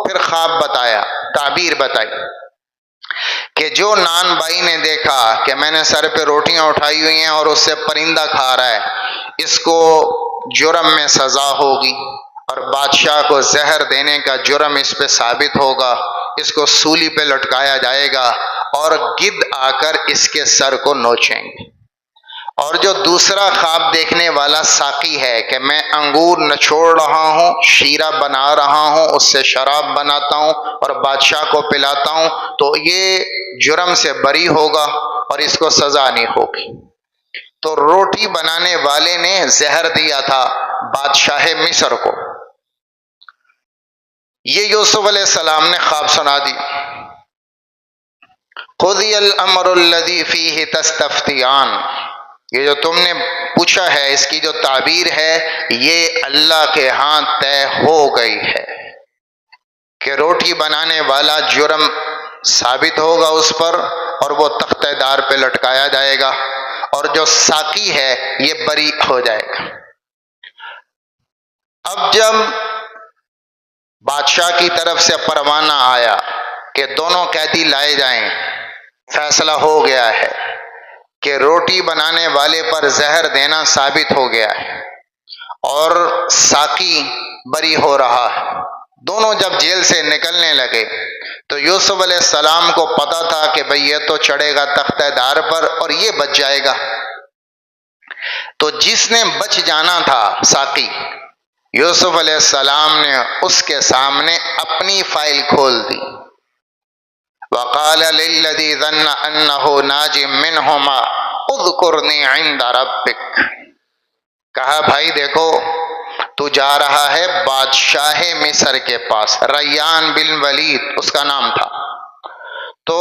پھر خواب بتایا، تعبیر بتائی کہ جو نان بائی نے دیکھا کہ میں نے سر پہ روٹیاں اٹھائی ہوئی ہیں اور اس سے پرندہ کھا رہا ہے، اس کو جرم میں سزا ہوگی اور بادشاہ کو زہر دینے کا جرم اس پہ ثابت ہوگا، اس کو سولی پہ لٹکایا جائے گا اور گدھ آ کر اس کے سر کو نوچیں گے۔ اور جو دوسرا خواب دیکھنے والا ساقی ہے کہ میں انگور نچوڑ رہا ہوں، شیرہ بنا رہا ہوں، اس سے شراب بناتا ہوں اور بادشاہ کو پلاتا ہوں، تو یہ جرم سے بری ہوگا اور اس کو سزا نہیں ہوگی۔ تو روٹی بنانے والے نے زہر دیا تھا بادشاہ مصر کو، یہ یوسف علیہ السلام نے خواب سنا دی۔ قضی الامر الذی فیہ تستفتیان، یہ جو تم نے پوچھا ہے اس کی جو تعبیر ہے یہ اللہ کے ہاں طے ہو گئی ہے کہ روٹی بنانے والا جرم ثابت ہوگا اس پر اور وہ تختہ دار پہ لٹکایا جائے گا، اور جو ساقی ہے یہ بری ہو جائے گا۔ اب جب بادشاہ کی طرف سے پروانہ آیا کہ دونوں قیدی لائے جائیں، فیصلہ ہو گیا ہے کہ روٹی بنانے والے پر زہر دینا ثابت ہو گیا ہے اور ساقی بری ہو رہا ہے۔ دونوں جب جیل سے نکلنے لگے تو یوسف علیہ السلام کو پتا تھا کہ بھئی یہ تو چڑھے گا تختہ دار پر اور یہ بچ جائے گا، تو جس نے بچ جانا تھا ساقی، یوسف علیہ السلام نے اس کے سامنے اپنی فائل کھول دی۔ وقال للذی ظن انہ ناج منہما اذکرنی عند ربک، کہا بھائی دیکھو تو جا رہا ہے بادشاہ مصر کے پاس، ریان بن ولید اس کا نام تھا، تو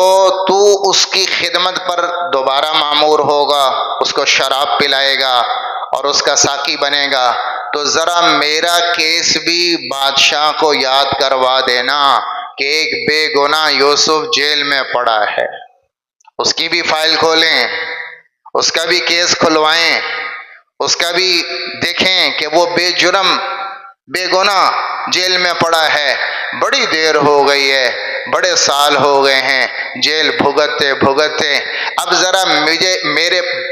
اس کی خدمت پر دوبارہ مامور ہوگا، اس کو شراب پلائے گا اور اس کا ساقی بنے گا، تو ذرا میرا کیس بھی بادشاہ کو یاد کروا دینا کہ ایک بے گناہ یوسف جیل میں پڑا ہے، اس کی بھی فائل کھولیں، اس کا بھی کیس کھلوائیں، اس کا بھی دیکھیں کہ وہ بے جرم بے گناہ جیل میں پڑا ہے، بڑی دیر ہو گئی ہے، بڑے سال ہو گئے ہیں جیل بھگتتے بھگتتے، اب ذرا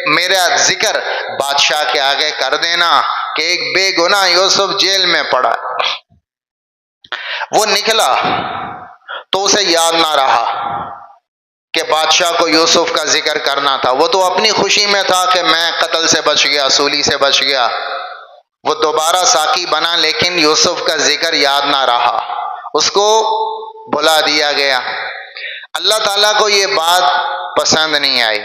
میرا ذکر بادشاہ کے آگے کر دینا کہ ایک بے گناہ یوسف جیل میں پڑا۔ وہ نکلا تو اسے یاد نہ رہا کہ بادشاہ کو یوسف کا ذکر کرنا تھا، وہ تو اپنی خوشی میں تھا کہ میں قتل سے بچ گیا، سولی سے بچ گیا، وہ دوبارہ ساقی بنا، لیکن یوسف کا ذکر یاد نہ رہا، اس کو بلا دیا گیا۔ اللہ تعالیٰ کو یہ بات پسند نہیں آئی،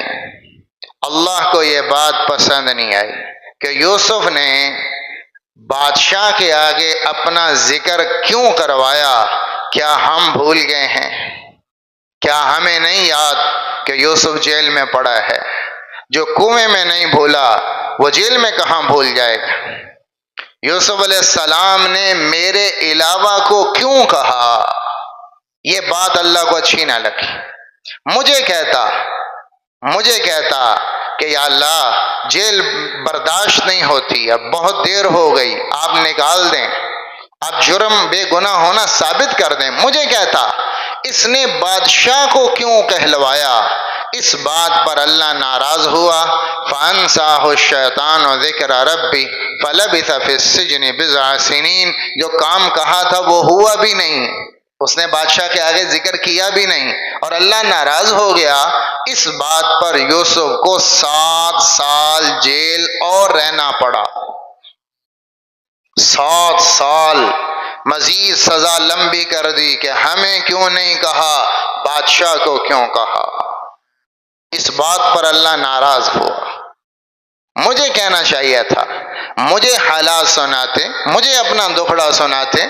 اللہ کو یہ بات پسند نہیں آئی کہ یوسف نے بادشاہ کے آگے اپنا ذکر کیوں کروایا۔ کیا ہم بھول گئے ہیں؟ کیا ہمیں نہیں یاد کہ یوسف جیل میں پڑا ہے؟ جو کنویں میں نہیں بھولا وہ جیل میں کہاں بھول جائے گا؟ یوسف علیہ السلام نے میرے علاوہ کو کیوں کہا؟ یہ بات اللہ کو اچھی نہ لگی۔ مجھے کہتا کہ یا اللہ جیل برداشت نہیں ہوتی، اب بہت دیر ہو گئی، آپ نکال دیں، آپ جرم بے گناہ ہونا ثابت کر دیں، مجھے کہتا۔ اس نے بادشاہ کو کیوں کہلوایا؟ اس بات پر اللہ ناراض ہوا۔ فَأَنْسَاهُ الشَّيْطَانُ ذِكْرَ رَبِّهِ فَلَبِثَ فِي السِّجْنِ بِضْعَ سِنِينَ، جو کام کہا تھا وہ ہوا بھی نہیں، اس نے بادشاہ کے آگے ذکر کیا بھی نہیں، اور اللہ ناراض ہو گیا۔ اس بات پر یوسف کو 7 سال جیل اور رہنا پڑا، 7 سال مزید سزا لمبی کر دی کہ ہمیں کیوں نہیں کہا، بادشاہ کو کیوں کہا۔ اس بات پر اللہ ناراض ہوا۔ مجھے کہنا چاہیے تھا، مجھے حالات سناتے، مجھے اپنا دکھڑا سناتے،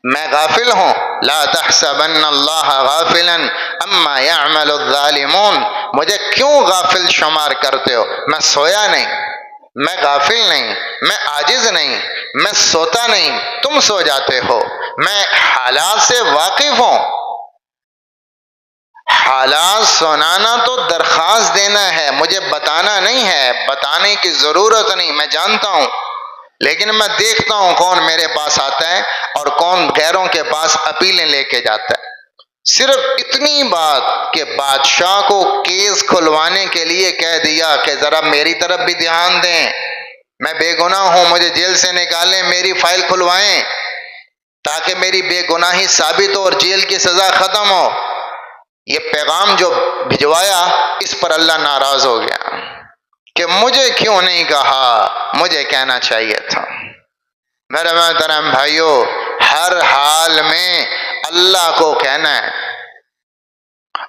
میں غافل ہوں؟ لا تحسبن اللہ غافلا اما يعمل الظالمون، مجھے کیوں غافل شمار کرتے ہو؟ میں سویا نہیں، میں غافل نہیں، میں عاجز نہیں، میں سوتا نہیں، تم سو جاتے ہو، میں حالات سے واقف ہوں۔ حالات سنانا تو درخواست دینا ہے، مجھے بتانا نہیں ہے، بتانے کی ضرورت نہیں، میں جانتا ہوں لیکن میں دیکھتا ہوں کون میرے پاس آتا ہے اور کون غیروں کے پاس اپیلیں لے کے جاتا ہے۔ صرف اتنی بات کہ بادشاہ کو کیس کھلوانے کے لیے کہہ دیا کہ ذرا میری طرف بھی دھیان دیں، میں بے گناہ ہوں، مجھے جیل سے نکالیں، میری فائل کھلوائیں تاکہ میری بے گناہی ثابت ہو اور جیل کی سزا ختم ہو۔ یہ پیغام جو بھجوایا اس پر اللہ ناراض ہو گیا کہ مجھے کیوں نہیں کہا، مجھے کہنا چاہیے تھا۔ میرے محترم بھائیوں، ہر حال میں اللہ کو کہنا ہے،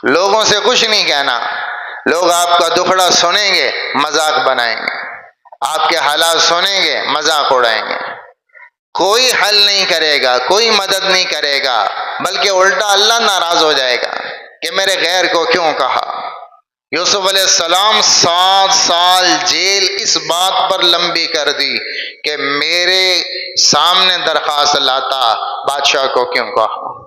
لوگوں سے کچھ نہیں کہنا۔ لوگ آپ کا دکھڑا سنیں گے، مذاق بنائیں گے، آپ کے حالات سنیں گے، مذاق اڑائیں گے، کوئی حل نہیں کرے گا، کوئی مدد نہیں کرے گا، بلکہ الٹا اللہ ناراض ہو جائے گا کہ میرے غیر کو کیوں کہا۔ یوسف علیہ السلام 7 سال جیل اس بات پر لمبی کر دی کہ میرے سامنے درخواست لاتا، بادشاہ کو کیوں کہا۔